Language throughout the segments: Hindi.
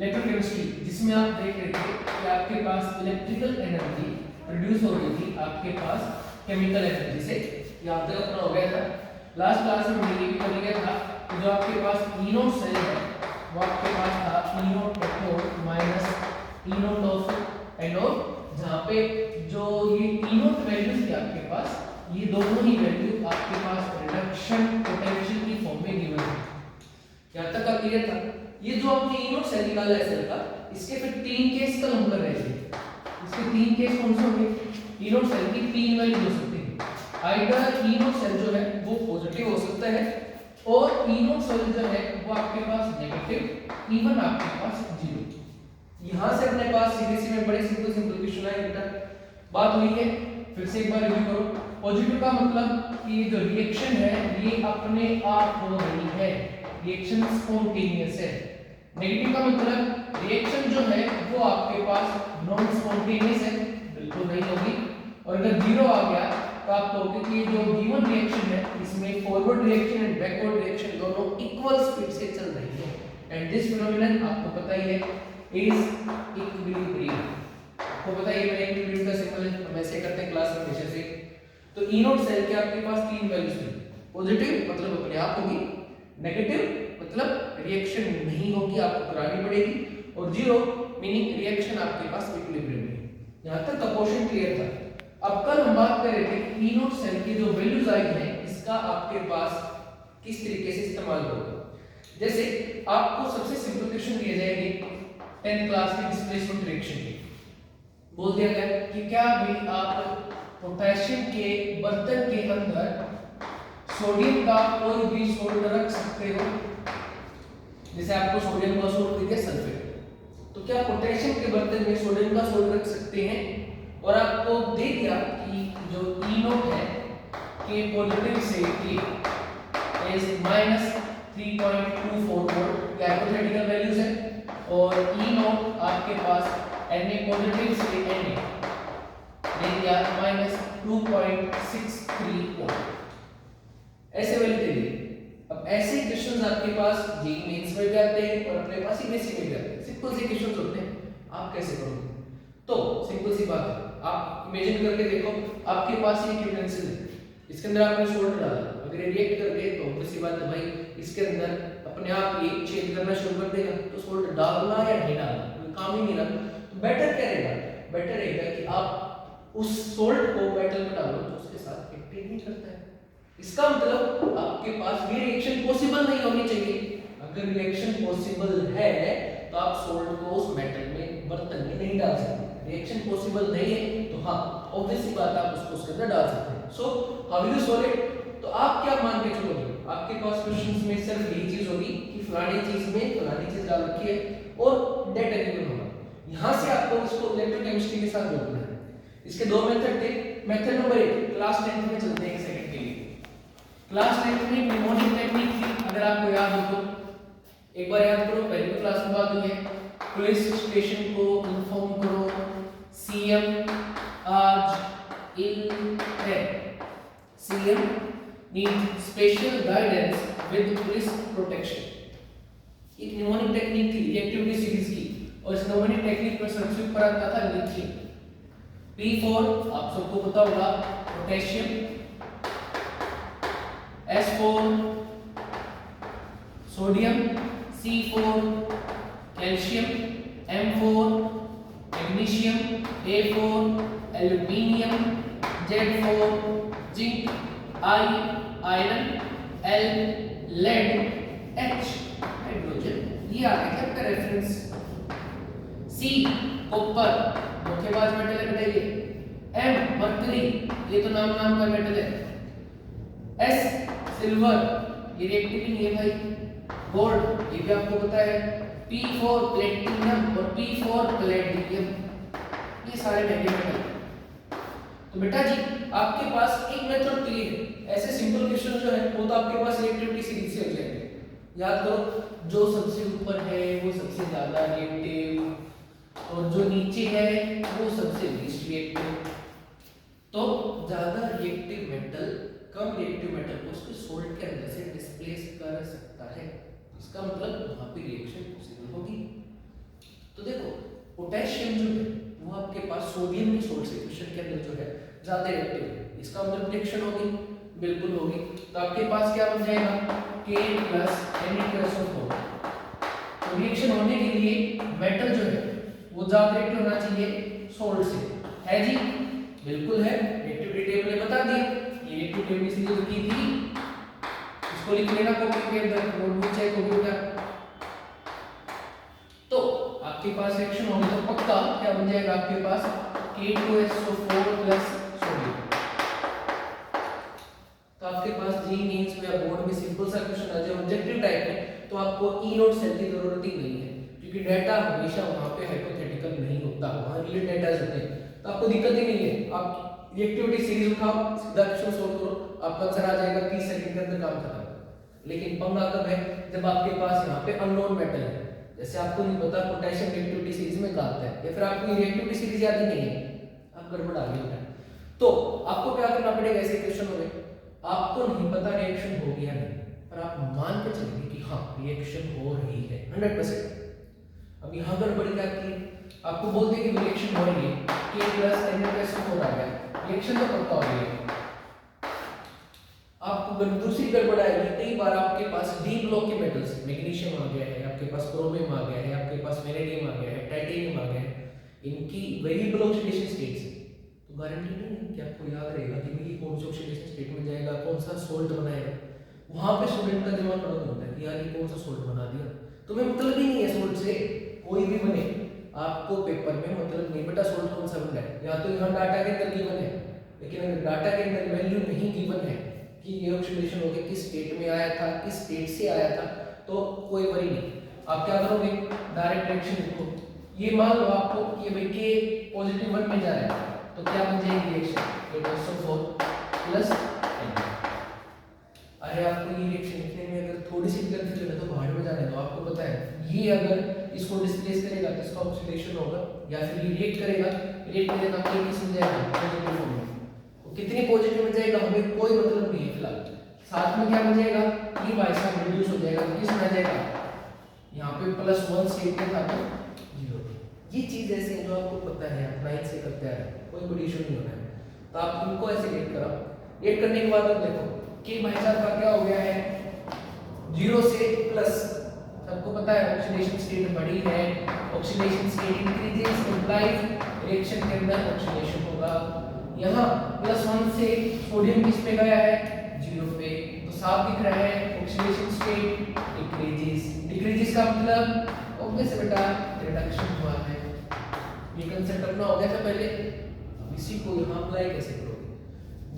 इलेक्ट्रोकेमिस्ट्री, जिसमें आप देख रहे थे कि आपके पास इलेक्ट्रिकल एनर्जी प्रोड्यूस हो रही थी आपके पास केमिकल एनर्जी से। याद तक अपना हो गया था। लास्ट क्लास में हमने ये भी कर लिया था कि जो आपके पास ई नोट सेल है वो आपके पास था E nought cathode minus E nought of anode, जहाँ पे जो ये ई नोट वैल्यूज थी आपके पास, ये दोनों ही वैल्यू आपके पास रिडक्शन पोटेंशियल की फॉर्म में गिवन है। यहाँ तक का क्लियर था। ये जो आपने ई नोट सेल निकाला है सेल का, इसके फिर तीन केस का हम कर रहे थे। इसके तीन केस कौन से होंगे? ई नोट सेल की तीन वैल्यू हो सकती है। आइदर ई नोट सेल जो है वो पॉजिटिव हो सकता है, और ई नोट सेल जो है वो आपके पास नेगेटिव, इवन आपके पास जीरो। यहां से अपने पास सीबीएसई में बड़े सिंपल क्वेश्चन आए बेटा। बात हुई है, फिर से एक बार रिव्यू करो। पॉजिटिव का मतलब कि जो रिएक्शन है ये अपने आप हो रही है, रिएक्शन स्पॉन्टेनियस है। नेगेटिव का मतलब रिएक्शन जो है वो आपके पास नॉन स्पॉन्टेनियस है, बिल्कुल नहीं होगी। और अगर जीरो आ गया तो आप कहोगे कि जो गिवन रिएक्शन है इसमें forward reaction and backward reaction दोनों इक्वल स्पीड से चल रही है। एंड दिस फिनोमेनन आपको पता ही है इज इक्विलिब्रियम। आपको पता है ये इक्विलिब्रियम का सिंबल है, हम ऐसे करते हैं क्लास में हमेशा से। तो ई नोट सेल के आपके पास तीन वैल्यूज हैं। पॉजिटिव मतलब अपने आप होगी, नेगेटिव मतलब रिएक्शन नहीं होगी, आपको करानी पड़ेगी, और जीरो मीनिंग रिएक्शन आपके पास इक्विलिब्रियम है। यहां तक का क्वेश्चन क्लियर था। अब कल हम बात कर रहे थे कि ई नोट सेल की जो वैल्यूज आई हैं इसका आपके पास किस तरीके से इस्तेमाल होगा। जैसे आपको सबसे सिंपल क्वेश्चन दिए जाएंगे 10th क्लास की डिस्प्लेसमेंट रिएक्शन की। बोल दिया गया कि क्या भी आप पोटेशियम के बर्तन के अंदर सोडियम का कोई भी सोल्ट रख सकते हो। जैसे आपको सोडियम का सोल्ट दिया सल्फेट, तो क्या पोटेशियम के बर्तन में सोडियम का सोल्ट रख सकते हैं? और आपको दे दिया कि जो ई नोट है के पॉजिटिव से के इज -3.24 वोल्ट, ये हाइपोथेटिकल वैल्यूज है, और ई नोट आपके पास Na पॉजिटिव से Na दे दिया -2.63 वोल्ट, ऐसे वैल्यू दे दी। अब ऐसे क्वेश्चंस आपके पास जेईई मेंस में भी आते हैं और अपने पास यूपीएससी में भी आते हैं। सिंपल से क्वेश्चंस होते हैं, आप कैसे करोगे? तो सिंपल सी बात है, आप इमेजिन करके देखो आपके पास ये यूटेंसिल है, इसके अंदर आपने सोल्ट डाला, अगर ये रिएक्ट कर दे तो ऑब्वियस सी बात है भाई इसके अंदर अपने आप ये छेद करना शुरू कर देगा। तो सोल्ट डालना या नहीं डालना कोई काम ही नहीं रहा। तो बेटर क्या रहेगा? बेटर रहेगा कि आप उस सोल्ट को मेटल में डालो तो उसके साथ रिएक्ट नहीं करता है। इसका मतलब आपके पास ये रिएक्शन पॉसिबल नहीं होनी चाहिए। अगर रिएक्शन पॉसिबल है तो आप सोल्ट को उस मेटल में बर्तन में नहीं डाल सकते। रिएक्शन पॉसिबल नहीं है तो हाँ ऑब्वियस सी बात आप उसको उसके अंदर डाल सकते हैं। So how will you solve it? तो आप क्या मान के चलोगे? आपके पास क्वेश्चंस में सिर्फ यही चीज होगी कि फलानी चीज में फलानी चीज डाल रखी है और नेट एलिमेंट होगा। यहां से आपको इसको इलेक्ट्रोकेमिस्ट्री के साथ जोड़ना है। इसके दो मेथड थे। मेथड नंबर 1 क्लास 10th में चलते हैं, एक सेकंड के लिए। क्लास 10th में निमोनिक टेक्निक थी, अगर आपको याद हो तो एक बार याद करो। पहली क्लास में बात हुई है, पुलिस स्टेशन को इन्फॉर्म करो सीएम आज इल है, CM need special guidance with police protection. एक निमोनिक टेक्निक थी एक्टिविटी सीरीज की, और इस निमोनिक टेक्निक पर सबसे ऊपर आता था लिथियम। P4 आप सबको पता होगा potassium, S4 sodium, C4 calcium, M4 magnesium, A4 aluminium, Z4 zinc, I iron, L lead, H hydrogen. ये आ गया आपका रेफरेंस। C कॉपर धोखेबाज मेटल है बेटा ये। M मरकरी, ये तो नाम का मेटल है। S सिल्वर, ये रिएक्टिव ही नहीं है भाई। गोल्ड, ये भी आपको पता है। P4 प्लेटिनम और P4 पैलेडियम, ये सारे महंगे मेटल। तो बेटा जी आपके पास एक मेथड क्लियर है। ऐसे सिंपल क्वेश्चन जो है वो तो आपके पास रिएक्टिविटी सीरीज से हो जाएंगे। याद करो, जो सबसे ऊपर है वो सबसे ज्यादा रिएक्टिव, और जो नीचे है वो सबसे लीस्ट रिएक्टिव। तो ज्यादा रिएक्टिव मेटल कम रिएक्टिव मेटल को उसके सोल्ट के अंदर से डिस्प्लेस कर सकता है। इसका मतलब वहां पे रिएक्शन पॉसिबल होगी। तो देखो पोटेशियम जो है वो आपके पास सोडियम की सोर्स से क्वेश्चन के अंदर जो है ज्यादा रिएक्टिव है, इसका मतलब रिएक्शन होगी, बिल्कुल होगी। तो आपके पास क्या बन जाएगा K प्लस Na+O4। तो रिएक्शन होने के लिए मेटल जो है वो ज्यादा रिएक्टिव होना चाहिए सोल्ट से, है जी, बिल्कुल है। रिएक्टिविटी टेबल ने बता दिया, ये रिएक्टिव टेबल इसलिए जो की थी, इसको लिख लेना कॉपी के अंदर, नोटबुक चाहे कंप्यूटर। तो आपके पास रिएक्शन होगी तो पक्का क्या बन जाएगा आपके पास K2SO4 प्लस सोडियम। तो आपके पास जी मींस में या बोर्ड में सिंपल सा क्वेश्चन आ जाए ऑब्जेक्टिव टाइप में, तो आपको ई नोट सेल की जरूरत ही नहीं है, क्योंकि डाटा हमेशा वहां पे हाइपोथेटिकल नहीं होता, वहां रियल डाटा होते हैं, तो आपको दिक्कत ही नहीं है। आप रिएक्टिविटी सीरीज उठाओ, सीधा क्वेश्चन सोल्व करो, आपका आंसर आ जाएगा 30 सेकंड के अंदर, काम खत्म। लेकिन पंगा कब है, जब आपके पास यहाँ पे अननोन मेटल है, जैसे आपको नहीं पता पोटेशियम रिएक्टिविटी सीरीज में कहाँ आता है, या फिर आपको रिएक्टिविटी सीरीज याद ही नहीं है, आप गड़बड़ आ गई। तो आपको क्या करना पड़ेगा ऐसे क्वेश्चन में, आपको नहीं पता रिएक्शन हो गया नहीं, पर आप मान के चलेंगे कि हाँ रिएक्शन हो रही है 100%। अब यहाँ गड़बड़ क्या की, आपको बोलते हैं कि रिएक्शन हो रही है, K प्लस Na+O4 आ गया, रिएक्शन तो पक्का हो गई है। आपको दूसरी गड़बड़ आएगी, कई बार आपके पास डी ब्लॉक के मेटल्स, मैग्नीशियम आ गया है, आपके पास क्रोमियम आ गया है, आपके पास वेनेडियम आ गया है, टाइटेनियम आ गया है, इनकी वेरिएबल ऑक्सीडेशन स्टेट्स, तो गारंटी नहीं है कि आपको याद रहेगा कि भाई कौन सा ऑक्सीडेशन स्टेट में जाएगा, कौन सा सोल्ट बनाएगा। वहां पे स्टूडेंट का दिमाग खड़ा होता है कि यार ये कौन सा सोल्ट बना दिया, तुम्हें मतलब ही नहीं है सोल्ट से, कोई भी बने, आपको पेपर में मतलब नहीं बेटा सोल्ट कौन सा बन रहा है, या तो यहाँ डाटा के अंदर गिवन है, लेकिन अगर डाटा के अंदर वैल्यू नहीं गिवन है कि ये ऑक्सीडेशन होके किस स्टेट में आया था, किस स्टेट से आया था, तो कोई वरी नहीं। आप क्या करोगे, डायरेक्ट रिएक्शन लिखो। ये मान लो आपको कि भाई के पॉजिटिव 1 में जा रहा है, तो क्या बन जाएगी रिएक्शन K2SO4 प्लस Na। अरे आपको ये रिएक्शन लिखने में अगर थोड़ी सी भी कंफ्यूजन है तो बाहर में जाने दो, आपको पता है ये अगर इसको डिस्प्लेस करेगा तो इसका ऑक्सीडेशन होगा, या फिर ये रिएक्ट करेगा, रिएक्ट करेगा तो किस में जाएगा पॉजिटिव फॉर्म में, कितनी पॉजिटिव में जाएगा हमें कोई मतलब नहीं है फिलहाल। साथ में क्या बन जाएगा, ये भाई साहब रिड्यूस हो जाएगा, तो किस में जाएगा, यहाँ पे +1 स्टेट में था तो 0। ये चीज ऐसे है जो आपको पता है, आप 9 से करते आ रहे हैं, कोई बड़ी इशू नहीं होना है। तो आप इनको ऐसे रेट करो, रेट करने के बाद आप देखो कि भाई साहब का क्या हो गया है 0 से प्लस, सबको पता है ऑक्सीडेशन स्टेट बड़ी है, oxidation state increases implies reaction के अंदर ऑक्सीडेशन होगा। यहाँ +1 से सोडियम किस पे गया है 0 पे, तो साफ दिख रहा है ऑक्सीडेशन स्टेट डिक्रीजेस, डिक्रीजेस का मतलब ऑब्वियस बेटा रिडक्शन हुआ है। ये कांसेप्ट अपना हो गया था पहले, इसी को यहाँ अप्लाई कैसे करोगे,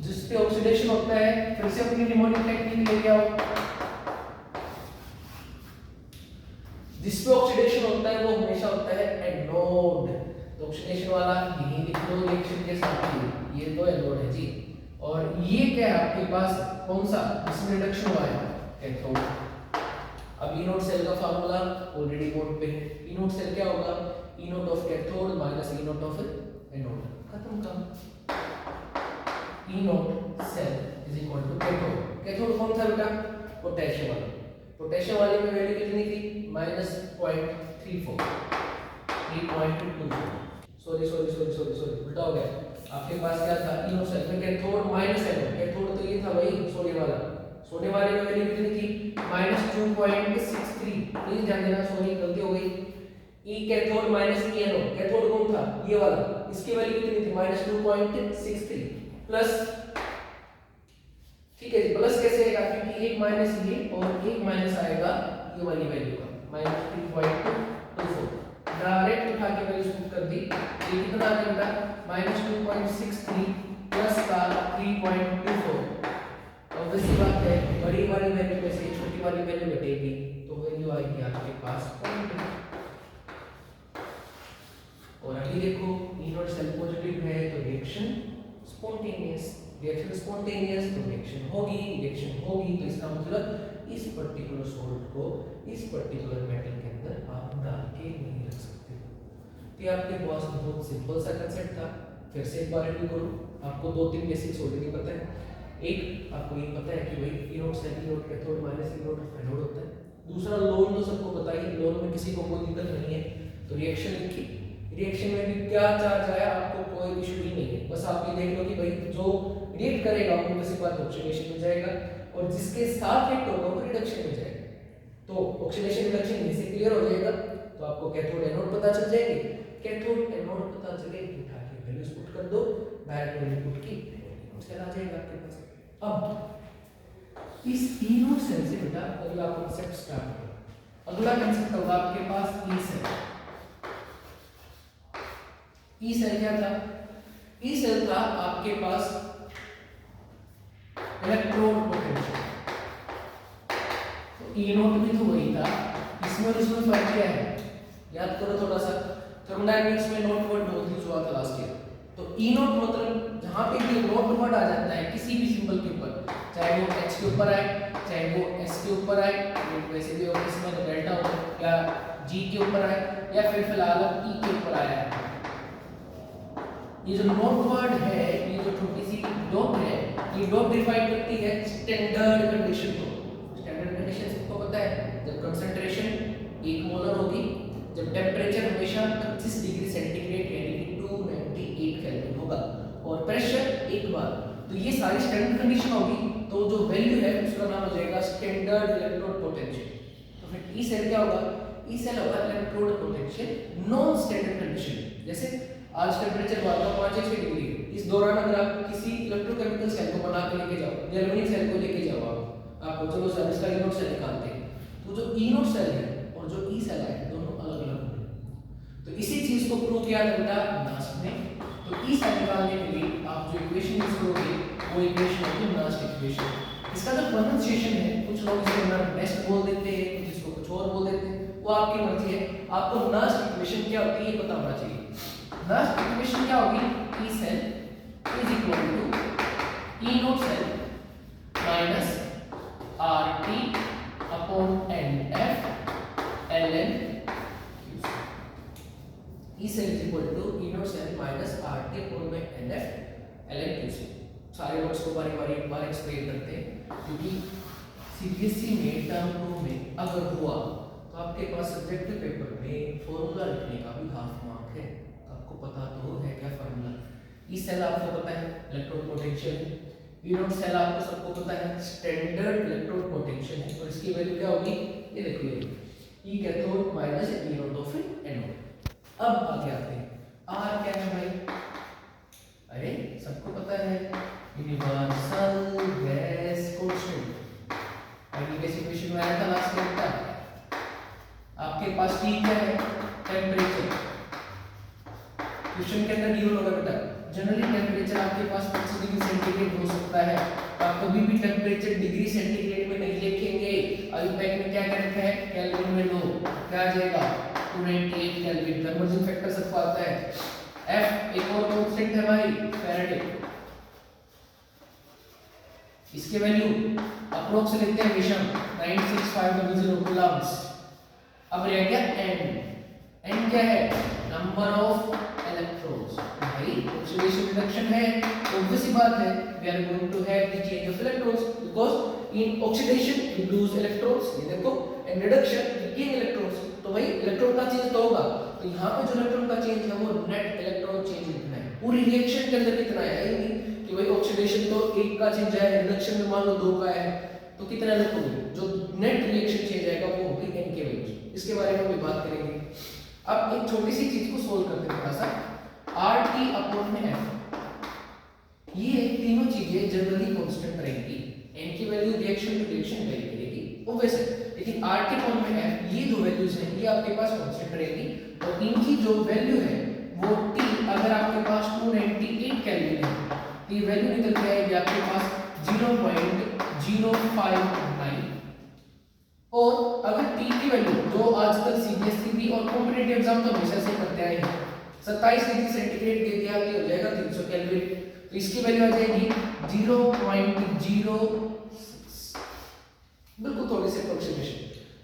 जिस पे ऑक्सीडेशन होता है फिर से अपनी निमोनिक टेक्निक लेके आओ, जिस पे ऑक्सीडेशन होता है वो हमेशा होता है एनोड, तो ऑक्सीडेशन वाला यही लिख लो रिएक्शन के साथ ही, ये तो एनोड है जी। और ये क्या है आपके पास कौन सा जिसमें रिडक्शन हुआ है कैथोड। अब ई नोट सेल का फार्मूला ऑलरेडी बोर्ड पे है, ई नोट सेल क्या होगा E nought of cathode minus E nought of anode, खत्म काम। E note cell is equal to cathode, cathode कौन सा बेटा पोटेशियम वाला, पोटेशियम वाले में वैल्यू कितनी थी -0.34 3.24, सॉरी उल्टा हो गया। आपके पास क्या था ई नोट सेल में कैथोड माइनस एनोड, कैथोड तो ये था भाई सोडियम वाला, सोडियम वाले में वैल्यू कितनी थी -2.63, प्लीज ध्यान देना, सॉरी गलती हो गई, ई कैथोड माइनस ई एनोड, कैथोड कौन था ये वाला, इसकी वैल्यू कितनी थी -2.63 प्लस, ठीक है जी, प्लस कैसे आएगा क्योंकि एक माइनस ये और एक माइनस आएगा ये वाली वैल्यू का -3.24, डायरेक्ट उठा के वैल्यू पुट कर दी, ये कितना आ जाएगा -2.63 प्लस का 3.24। ऑब्वियस सी बात है बड़ी वाली वैल्यू में से छोटी वाली वैल्यू घटेगी तो वैल्यू आएगी आपके पास पॉजिटिव। और अभी देखो ई नोट सेल पॉजिटिव है तो रिएक्शन स्पॉन्टेनियस, रिएक्शन स्पॉन्टेनियस तो रिएक्शन होगी तो इसका मतलब इस पर्टिकुलर सॉल्ट को इस पर्टिकुलर मेटल के अंदर आप डाल के नहीं रख सकते। तो ये आपके पास बहुत सिंपल सा कंसेप्ट था, फिर से एक बार रिव्यू करो, आपको 2-3 बेसिक्स ऑलरेडी पता है। एक आपको ये पता है कि भाई ई note cell E nought cathode minus E note anode होता है। दूसरा लोन तो सबको पता है, लोन में किसी को कोई दिक्कत नहीं है, तो रिएक्शन लिखी, रिएक्शन में भी क्या चार्ज आया आपको कोई इशू ही नहीं है, बस आप ये देख लो कि भाई जो रिएक्ट करेगा वो किसी बात ऑक्सीडेशन में जाएगा और जिसके साथ रिएक्ट होगा वो रिडक्शन में जाएगा। तो ऑक्सीडेशन रिडक्शन यहीं से क्लियर हो जाएगा। तो आपको कैथोड एनोड पता चल जाएगी, कैथोड एनोड पता चले उठा के वैल्यूज पुट कर दो, डायरेक्ट वैल्यू पुट की चला जाएगा आपके पास। अब इस ई नोड सेल से बेटा अगला कांसेप्ट स्टार्ट होगा। अगला कांसेप्ट होगा आपके पास ई सेल। ई सेल क्या था? ई सेल था आपके पास इलेक्ट्रोड पोटेंशियल। तो ई नोट भी तो वही था, इसमें और इसमें फर्क क्या है याद करो थोड़ा सा। थर्मोडायनामिक्स में नोट वर्ड बहुत यूज हुआ था लास्ट ईयर। तो ई नोट मतलब जहां पे भी नोट वर्ड आ जाता है किसी भी सिंबल के ऊपर, चाहे वो h के ऊपर आए चाहे वो s के ऊपर आए, वैसे भी ऑफिस में डेल्टा हो या g के ऊपर आए या फिर फिलहाल e के ऊपर आया है, ये जो नोट वर्ड है, ये जो छोटी सी डॉट है, ये डॉट डिफाइन करती है स्टैंडर्ड कंडीशन को। स्टैंडर्ड कंडीशन सबको पता है, जब कंसंट्रेशन 1 मोलर होगी, जब टेंपरेचर हमेशा 25 डिग्री सेंटीग्रेड यानी कि 298 केल्विन होगा और प्रेशर 1 बार, तो ये सारी स्टैंडर्ड कंडीशन होगी। तो जो वैल्यू है उसका नाम हो जाएगा स्टैंडर्ड इलेक्ट्रोड पोटेंशियल। तो फिर ई सेल क्या होगा? ई सेल होगा electrode potential non standard condition. जैसे आज टेंपरेचर हुआ था 5-6 डिग्री, इस दौरान अगर आप किसी इलेक्ट्रोकेमिकल सेल को बना के लेके जाओ, गैल्वेनिक सेल को लेके जाओ, आपको चलो सर इसका ई नोड सेल निकालते हैं, तो जो ई नोड सेल है और जो ई सेल है दोनों अलग अलग होंगे। तो इसी चीज को प्रूव किया था नास्ट में। तो ई सेल निकालने के लिए आप जो इक्वेशन यूज करोगे वो इक्वेशन है नास्ट इक्वेशन। इसका जो प्रोनाउंसिएशन है, कुछ लोग इसको नेस्ट बोल देते हैं, कुछ इसको कुछ और बोल देते हैं, वो आपकी मर्जी है। आपको नास्ट इक्वेशन क्या होती है ये पता होना चाहिए। नास्ट इक्वेशन क्या होगी? E cell is equal to E note cell minus RT upon NF ln Q। E cell is equal to E note cell minus RT upon NF ln Q। सारे वर्ड्स को बारी बारी एक बार एक्सप्लेन करते हैं, क्योंकि सीबीएसई में टर्म 2 में अगर हुआ तो आपके पास सब्जेक्टिव पेपर में फॉर्मूला लिखने का भी हाफ मार्क है। तो आपको पता तो है क्या फॉर्मूला। ई सेल आपको पता है इलेक्ट्रोड पोटेंशियल, ई नोट सेल आपको सबको पता है स्टैंडर्ड इलेक्ट्रोड पोटेंशियल है, और इसकी वैल्यू क्या होगी ये देखिए, ई cathode minus E nought of anode. अब आगे आते हैं, आर क्या है भाई? अरे सबको पता है यूनिवर्सल गैस कांस्टेंट, अभी गैस इक्वेशन में आया था लास्ट में का। आपके पास टी क्या है? टेंपरेचर। क्वेश्चन के अंदर गिवन होगा बेटा जनरली टेंपरेचर आपके पास 25 डिग्री सेंटीग्रेड हो सकता है, तो आप कभी भी टेंपरेचर डिग्री सेंटीग्रेड में नहीं लिखेंगे। अभी पैक में क्या कर रखा है? केल्विन में लो, क्या आ जाएगा 298 केल्विन। कन्वर्जन फैक्टर सबको आता है। F एक और कांस्टेंट है भाई फैराडे, इसके वैल्यू अप्रोक्स लिखते हैं विषम 96500 कूलम्ब्स। अब रह गया N। N क्या है? Number of electrons. भाई ऑक्सीडेशन रिडक्शन है, ऑब्वियस सी बात है we are going to have the change of electrons, because in oxidation we lose electrons, ये देखो, in reduction we gain electrons. तो भाई इलेक्ट्रॉन का चेंज तो होगा, तो यहाँ पे जो इलेक्ट्रॉन का चेंज है वो नेट इलेक्ट्रॉन चेंज लिखना है। पूरी रिएक्शन के अंदर कितना है ये नहीं कि भाई ऑक्सीडेशन तो 1 का चेंज है, रिडक्शन में मान लो 2 का है, तो कितना लिखोगे? जो नेट रिएक्शन चेंज आएगा वो होगी n के वैल्यू। इसके बारे में भी बात करेंगे। अब एक छोटी सी चीज को सोल्व करते हैं थोड़ा सा। RT अपॉन में F, ये तीनों चीजें जनरली कांस्टेंट रहेंगी। n की value reaction to reaction vary करेगी ऑब्वियस है, लेकिन RT अपॉन में F ये दो वैल्यूज हैं ये आपके पास कांस्टेंट रहेगी, और इनकी जो वैल्यू है वो T अगर आपके पास 298 केल्विन है तो ये वैल्यू निकल के आएगी आपके पास 0.059, और अगर T की वैल्यू जो आजकल सीबीएसई और कॉम्पिटिटिव एग्जाम तो हमेशा से करते आए हैं 27 डिग्री सेंटीग्रेड दे दिया कि हो जाएगा 300 केल्विन, तो इसकी वैल्यू आ जाएगी 0.0, बिल्कुल थोड़ी सी अप्रोक्सीमेशन।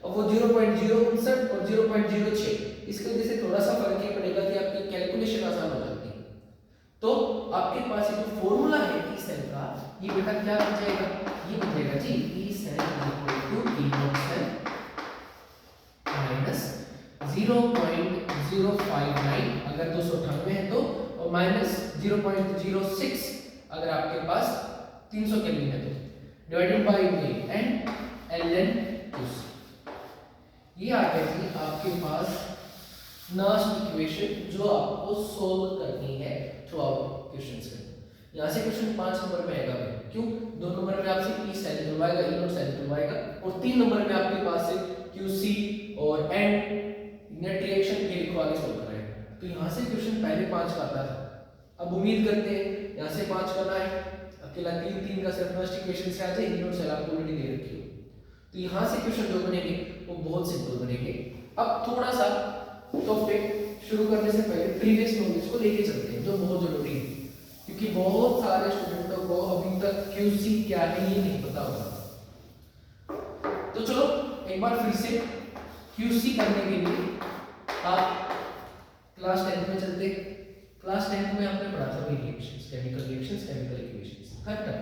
अब वो 0.059 और 0.06, इसके वजह से थोड़ा सा फर्क ये पड़ेगा कि आपकी कैलकुलेशन आसान हो जाती है। तो आपके पास ये जो फॉर्मूला है ई सेल का, ये बेटा क्या बन जाएगा? ये बन जाएगा जी E cell equal to E nought cell minus 0.059 अगर 298 है तो, और माइनस 0.06 अगर आपके पास 300 केल्विन है तो, divided by n ln QC। ये आ गई थी आपके पास लास्ट इक्वेशन जो आपको सोल्व करनी है थ्रू आउट क्वेश्चंस में। यहाँ से क्वेश्चन 5 नंबर में आएगा, क्यों 2 नंबर में आपसे E साइन निकलवाएगा, E नोट साइन निकलवाएगा, और 3 नंबर में आपके पास से QC और N नेट रिएक्शन के लिखवाने सोल्व कराएगा। तो यहाँ से क्वेश्चन पहले 5 का आता था, अब उम्मीद करते हैं यहाँ से 5 करना है, अकेला 3 का सिर्फ फर्स्ट इक्वेशन से आ जाए, E नोट साइन आपको ऑलरेडी दे रखी हो। तो यहाँ से क्वेश्चन जो बनेंगे वो बहुत सिंपल बनेंगे। अब थोड़ा सा टॉपिक शुरू करने से पहले प्रीवियस नॉलेज को लेके चलते हैं, जो बहुत जरूरी है, क्योंकि बहुत सारे स्टूडेंटों को अभी तक QC क्या है ये नहीं पता होगा। तो चलो एक बार फिर से QC करने के लिए आप क्लास 10 में चलते। क्लास 10 में आपने पढ़ा था reactions, chemical reactions, chemical equations, correct है।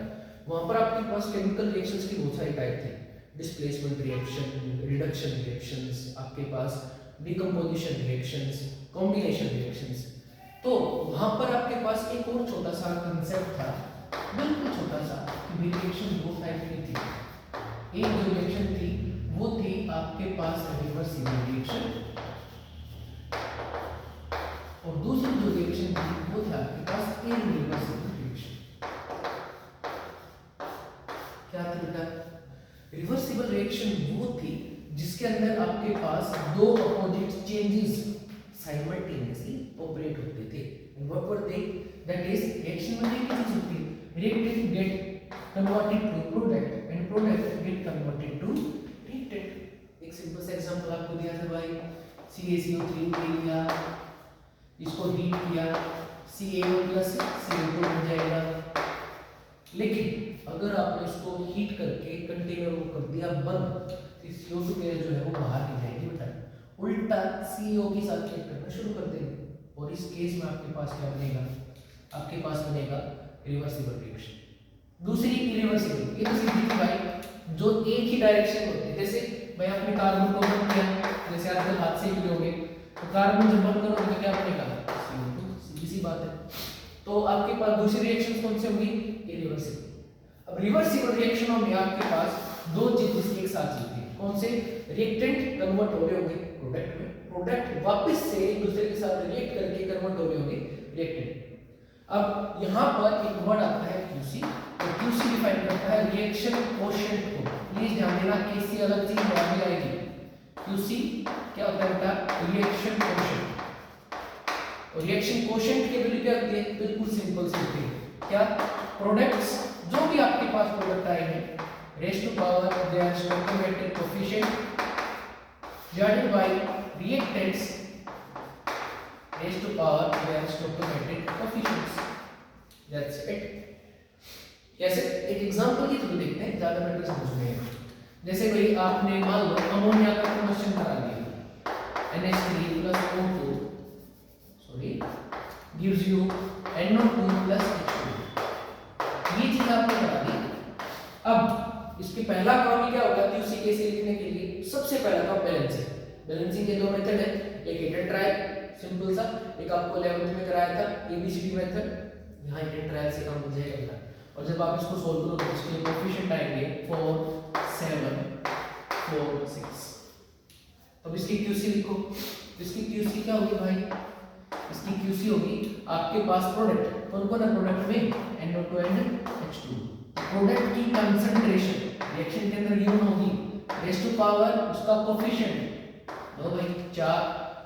वहां पर आपके पास केमिकल रिएक्शंस के बहुत सारे टाइप थे, डिस्प्लेसमेंट रिएक्शन, रिडक्शन रिएक्शंस, आपके पास डिकम्पोजिशन रिएक्शंस, कॉम्बिनेशन रिएक्शंस। तो वहां पर आपके पास एक और छोटा सा कंसेप्ट था, बिल्कुल छोटा सा, कि रिएक्शन दो टाइप की थी। एक जो रिएक्शन थी वो थी आपके पास रिवर्सिबल रिएक्शन, और दूसरी जो रिएक्शन थी वो थी आपके पास इरिवर्सिबल रिएक्शन। क्या थी बेटा? रिवर्सिबल रिएक्शन वो थी जिसके अंदर आपके पास दो अपोजिट चेंजेस साइमल्टेनियसली ऑपरेट होते थे। What were they? That is reaction में एक चीज होती है, reactant get converted to product and product get converted to reactant. एक सिंपल सा एग्जांपल आपको दिया था भाई, CaCO3 लिया, इसको हीट किया, CaO प्लस CO2 बन जाएगा। लेकिन अगर आपने इसको हीट करके कंटेनर को कर दिया बंद, तो CO2 गैस जो है वो बाहर नहीं जाएगी बेटा, उल्टा CO के साथ रिएक्ट करना शुरू कर देंगे, और इस केस में आपके पास क्या बनेगा? आपके पास बनेगा रिवर्सिबल रिएक्शन। दूसरी इरिवर्सिबल, ये तो सीधी थी भाई, जो एक ही डायरेक्शन में होती है। जैसे भाई आपने कार्बन को बंद किया, जैसे आप जब हाथ से गिरोगे तो कार्बन जब बंद करोगे तो क्या बनेगा? CO2, सीधी सी बात है। तो आपके पास दूसरी रिएक्शंस कौन सी होंगी? इरिवर्सिबल। अब रिवर्सिबल रिएक्शनों में आपके पास दो चीजें एक साथ चलती है। कौन से? रिएक्टेंट कन्वर्ट हो रहे होंगे प्रोडक्ट में, प्रोडक्ट वापस से एक दूसरे के साथ रिएक्ट करके कन्वर्ट हो रहे होंगे रिएक्टेंट। अब यहाँ पर एक वर्ड आता है QC, और QC डिफाइन करता है रिएक्शन कोशेंट को। प्लीज ध्यान देना, KC अलग चीज बाद में आएगी। QC क्या होता है बेटा? Reaction quotient. और रिएक्शन कोशेंट की वैल्यू क्या होती है? बिल्कुल सिंपल सी होती है। क्या? प्रोडक्ट्स जो भी आपके पास प्रोडक्ट आए हैं, raise to power their stoichiometric coefficient divided by reactants raise to power their stoichiometric coefficients, that's it. जैसे एक एग्जांपल की थ्रू देखते हैं, ज्यादा बेटर समझने हैं। जैसे भाई आपने मान लो अमोनिया का कन्वर्शन करा दिया, NH3 + O2 gives you NO2 + H2, ये चीज आपने करा दी। अब इसके पहला काम क्या होगा? QC कैसे लिखने के लिए सबसे पहला काम बैलेंसिंग। बैलेंसिंग के दो मेथड है, एक हिट एंड ट्रायल सिंपल सा, एक आपको 11th में कराया था ABCD मेथड, यहाँ हिट एंड ट्रायल से काम हो जाएगा। और जब आप इसको सोल्व करोगे तो इसके कोएफिशिएंट आएंगे 4 7 4 6। अब इसकी QC लिखो, इसकी QC क्या होगी भाई? इसकी QC होगी आपके पास प्रोडक्ट, कौन-कौन है प्रोडक्ट में? NO2 एंड H2। प्रोडक्ट की कंसंट्रेशन रिएक्शन के अंदर गिवन होगी, रेज़ टू पावर उसका कोएफिशिएंट लो भाई 4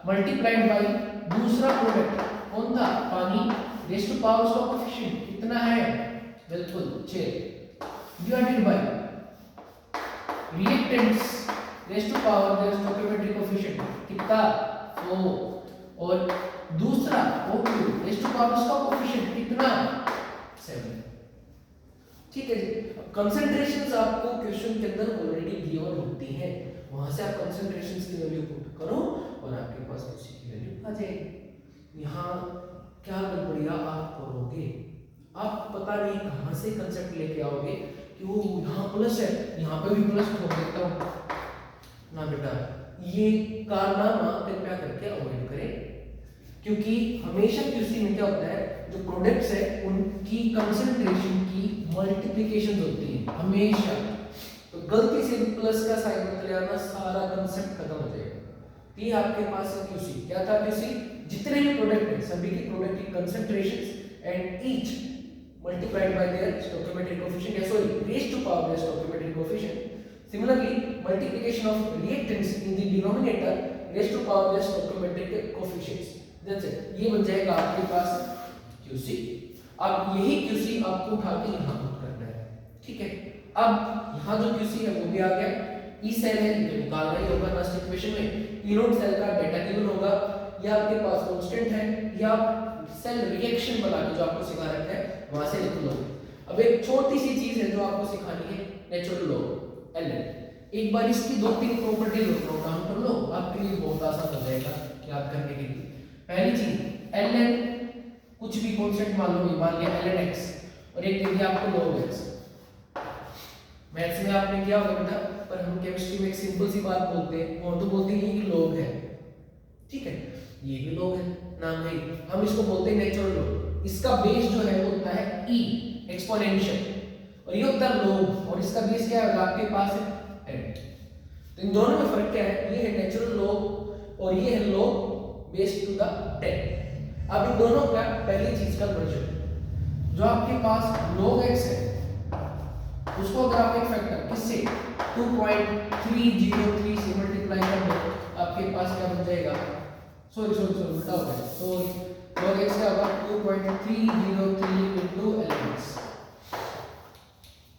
मल्टीप्लाइड बाय दूसरा प्रोडक्ट कौन था? पानी, रेज़ टू पावर उसका कोएफिशिएंट कितना है? बिल्कुल 6 divided by reactants raise to power their stoichiometric coefficient कितना? 4, और दूसरा O2 रेज़ टू पावर उसका कोएफिशिएंट कितना? 7। ठीक है जी। कंसंट्रेशंस आपको क्वेश्चन के अंदर ऑलरेडी गिवन होती है, वहां से आप कंसंट्रेशंस की वैल्यू पुट करो और आपके पास QC की वैल्यू आ जाएगी। यहाँ क्या गड़बड़ियां आप करोगे? आप पता नहीं कहां से कंसेप्ट लेके आओगे कि वो यहाँ प्लस है, यहाँ पे भी प्लस ठोक देता हूँ ना बेटा, ये कारनामा कृपया करके अवॉइड करें, क्योंकि हमेशा QC में क्या होता है, जो प्रोडक्ट्स है उनकी कंसंट्रेशन की मल्टीप्लिकेशन होती है हमेशा। तो गलती से प्लस का साइन मत ले आना, सारा कंसेप्ट खत्म हो जाएगा। ये आपके पास है QC। क्या था QC? जितने भी प्रोडक्ट हैं सभी के प्रोडक्ट की concentrations and each multiplied by their stoichiometric coefficient, raised to power their stoichiometric coefficient. Similarly, multiplication of reactants in the denominator raised to power their stoichiometric coefficients. That's it. ये बन जाएगा आपके पास QC। अब यही QC आपको उठा के यहाँ पुट करना है, ठीक है। अब यहाँ जो QC है वो भी आ गया। E सेल है, ये निकालना ही होगा फर्स्ट इक्वेशन में। E नोट सेल का डेटा गिवन होगा, या आपके पास कांस्टेंट है, या सेल रिएक्शन बना के जो आपको सिखा रखा है वहां से लिख लो। अब एक छोटी सी चीज है जो आपको सिखानी है, नेचुरल लॉग ln। एक बार इसकी दो तीन प्रॉपर्टी नोट डाउन कर लो, आपके लिए बहुत आसान हो जाएगा याद करने के लिए। पहली चीज ln कुछ भी कांस्टेंट मान लो, मान लिया ln x, और एक दे दिया आपको log x। मैथ्स में आपने क्या होगा बेटा, पर हम केमिस्ट्री में एक सिंपल सी बात बोलते हैं, वो तो बोलते हैं कि log है, ठीक है, ये भी log है, नाम है, हम इसको बोलते हैं नेचुरल लॉग। इसका बेस जो है वो होता है e एक्सपोनेंशियल, और ये होता है log, और इसका बेस क्या है आपके पास है n। तो इन दोनों में फर्क क्या है, ये है नेचुरल लॉग और ये है log बेस्ड टू द 10। अब इन दोनों का पहली चीज का वर्जन, जो आपके पास log x है उसको अगर आप एक फैक्टर किससे 2.303 से मल्टीप्लाई कर दो, आपके पास क्या बन जाएगा, सॉरी उल्टा हो गया, सॉरी log x क्या होगा 2.303 into ln x।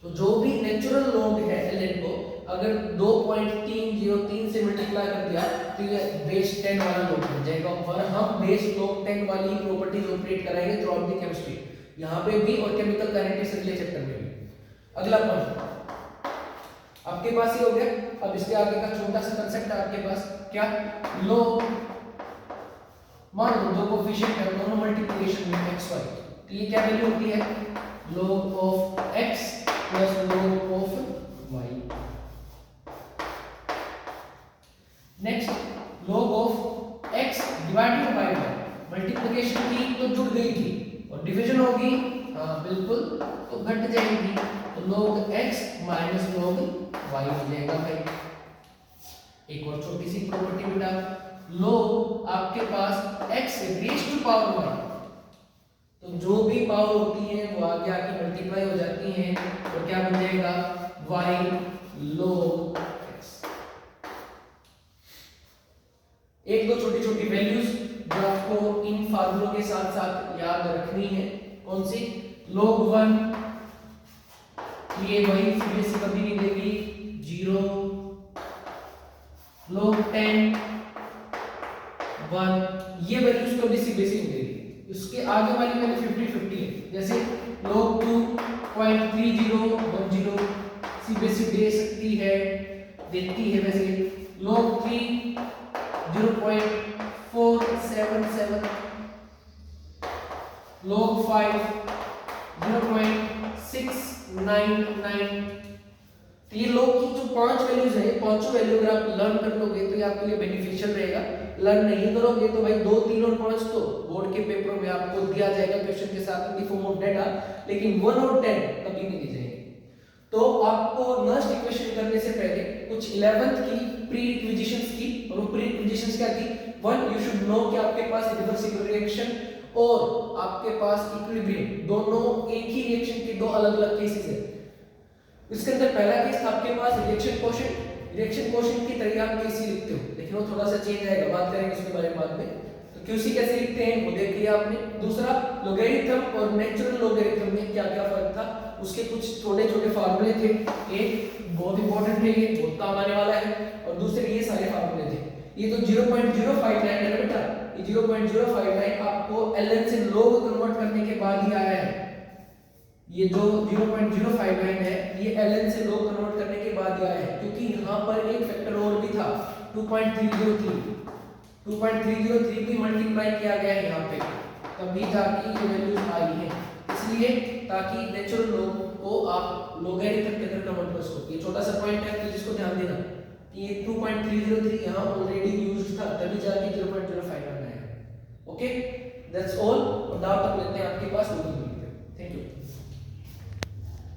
तो जो भी नेचुरल लॉग है ln को अगर 2.303 से मल्टीप्लाई कर दिया तो ये बेस 10 वाला लॉग बन जाएगा, और हम बेस लॉग 10 वाली प्रॉपर्टीज ऑपरेट कराएंगे थ्रू आउट द केमिस्ट्री, यहाँ पे भी और केमिकल काइनेटिक्स अगले चैप्टर में भी। अगला पॉइंट आपके पास ये हो गया। अब इसके आगे का छोटा सा कांसेप्ट है आपके पास, क्या log, मान लो दो कोफिशिएंट है, दोनों मल्टीप्लिकेशन में x y, तो ये क्या वैल्यू होती है, log of x plus log of y। Next log of x divided by y, multiplication की तो जुड़ गई थी और डिवीजन होगी, हाँ बिल्कुल, तो घट जाएगी, तो log x minus log y हो जाएगा भाई। एक और छोटी सी प्रॉपर्टी बेटा, log आपके पास x raise to power y, तो जो भी पावर होती है वो आगे आके मल्टीप्लाई हो जाती हैं, और क्या बन जाएगा y log x। एक दो छोटी छोटी वैल्यूज जो आपको इन फार्मूलों के साथ साथ याद रखनी है, कौन सी, log 1, ये वही सीधे कभी नहीं देगी 0, log 10 1, ये वैल्यूज कभी सी बेसिक नहीं देगी। उसके आगे वाली वैल्यू 50-50 है, जैसे log 2.3010 सी बेसिक दे सकती है, देती है वैसे, log 3 0.477, log 5 0.699। तो ये log की जो 5 वैल्यूज है, पांचों वैल्यू अगर आप लर्न कर लोगे तो ये आपके लिए बेनिफिशियल रहेगा। लर्न नहीं करोगे तो भाई 2, 3 और 5 तो बोर्ड के पेपरों में आपको दिया जाएगा क्वेश्चन के साथ in the form of data, लेकिन 1 और 10 कभी नहीं दी जाएंगे। तो आपको नेक्स्ट इक्वेशन करने से पहले कुछ 11th की प्री रिक्विजिशंस की, और वो प्री रिक्विजिशंस क्या थी, 1 यू शुड नो कि आपके पास रिवर्सिबल रिएक्शन और आपके पास इक्विलिब्रियम, दोनों एक ही रिएक्शन के दो अलग-अलग केसेस है। इसके अंदर पहला केस था आपके पास रिएक्शन कोशेंट, रिएक्शन कोशेंट की तरह आप कैसे लिखते हो, लेकिन वो थोड़ा सा चेंज आएगा, बात करेंगे उसके बारे में बाद में। तो QC कैसे लिखते हैं वो देख लिया आपने। दूसरा लोगैरिथम और नेचुरल लोगैरिथम में क्या क्या फर्क था, उसके कुछ छोटे छोटे फार्मूले थे, एक बहुत इंपॉर्टेंट है, ये बहुत काम आने वाला है, और दूसरे ये सारे फार्मूले थे। ये तो 0.059 है बेटा, ये 0.059 आपको ln से log कन्वर्ट करने के बाद ही आया है। ये जो 0.059 है ये ln से log कन्वर्ट करने के बाद ही आया है, क्योंकि यहाँ पर एक फैक्टर और भी था 2.303 भी मल्टीप्लाई किया गया है यहाँ पे, तभी जाके ये वैल्यूज आई है, इसलिए ताकि नेचुरल लॉग को आप लोगैरिथम के अंदर कन्वर्ट कर सको। ये छोटा सा पॉइंट है, प्लीज इसको ध्यान देना। कि ये 2.303 यहाँ ऑलरेडी यूज्ड था, तभी जाके 0.051 आया। Okay, that's all. और डाउट अब लेते हैं आपके पास 2 मिनट।